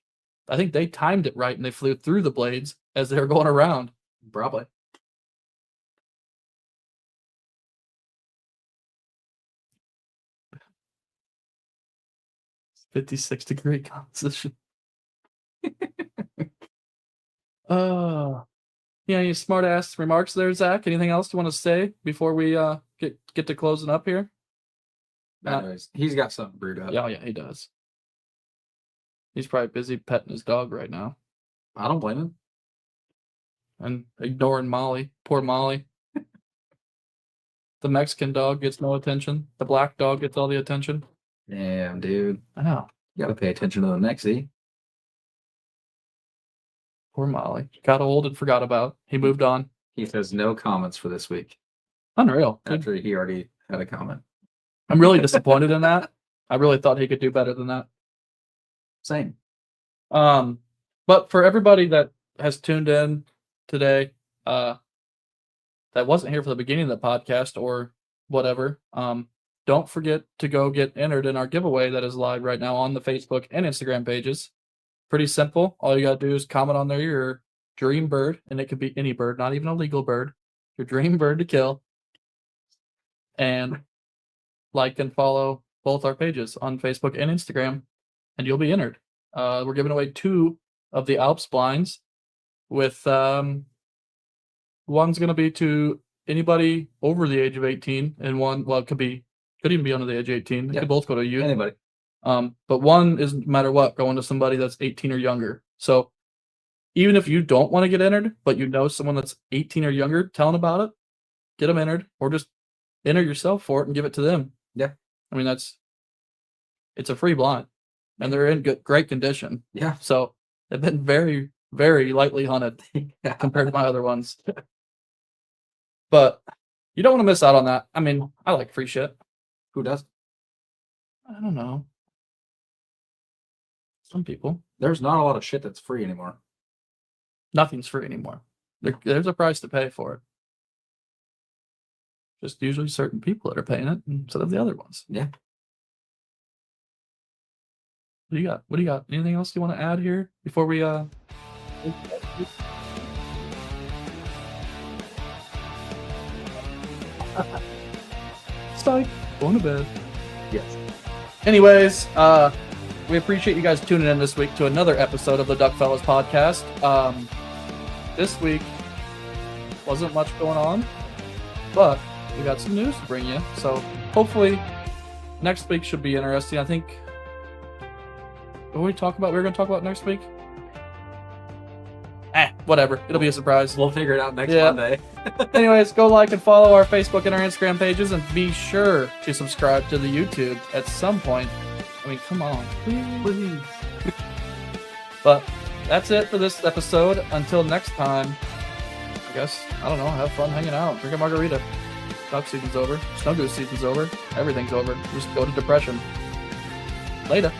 I think they timed it right and they flew through the blades as they were going around. Probably. $56-degree composition. Any smart ass remarks there, Zach? Anything else you want to say before we get to closing up here? Anyways, he's got something brewed up. Yeah, he does. He's probably busy petting his dog right now. I don't blame him. And ignoring Molly. Poor Molly. The Mexican dog gets no attention. The black dog gets all the attention. Damn, dude. I know. You gotta pay attention to the Mexi. Poor Molly. Got old and forgot about. He moved on. He says no comments for this week. Unreal. After he already had a comment. I'm really disappointed in that. I really thought he could do better than that. Same. But for everybody that has tuned in today, that wasn't here for the beginning of the podcast or whatever, don't forget to go get entered in our giveaway that is live right now on the Facebook and Instagram pages. Pretty simple. All you got to do is comment on there your dream bird, and it could be any bird, not even a legal bird, your dream bird to kill. And like and follow both our pages on Facebook and Instagram, and you'll be entered. We're giving away 2 of the Alps blinds with one's going to be to anybody over the age of 18, and it could be Could even be under the age of 18. They Yeah. could both go to youth. Anybody. But one is, no matter what, going to somebody that's 18 or younger. So even if you don't want to get entered, but you know someone that's 18 or younger, tell them about it, get them entered, or just enter yourself for it and give it to them. Yeah. I mean, it's a free blind, and they're in great condition. Yeah. So they've been very, very lightly hunted compared to my other ones. But you don't want to miss out on that. I mean, I like free shit. Who does? I don't know. Some people. There's not a lot of shit that's free anymore. Nothing's free anymore. There's a price to pay for it. Just usually certain people that are paying it instead of the other ones. Yeah. What do you got? What do you got? Anything else you want to add here before we Psych. Going to bed. Yes. Anyways, we appreciate you guys tuning in this week to another episode of the Duck Fellas podcast. This week wasn't much going on, but we got some news to bring you. So hopefully next week should be interesting. I think what we going to talk about next week? Whatever. It'll be a surprise. We'll figure it out next Monday. Anyways, go like and follow our Facebook and our Instagram pages, and be sure to subscribe to the YouTube at some point. I mean, come on. Please. But that's it for this episode. Until next time, I guess, I don't know, have fun hanging out. Drink a margarita. Duck season's over. Snow goose season's over. Everything's over. Just go to depression. Later.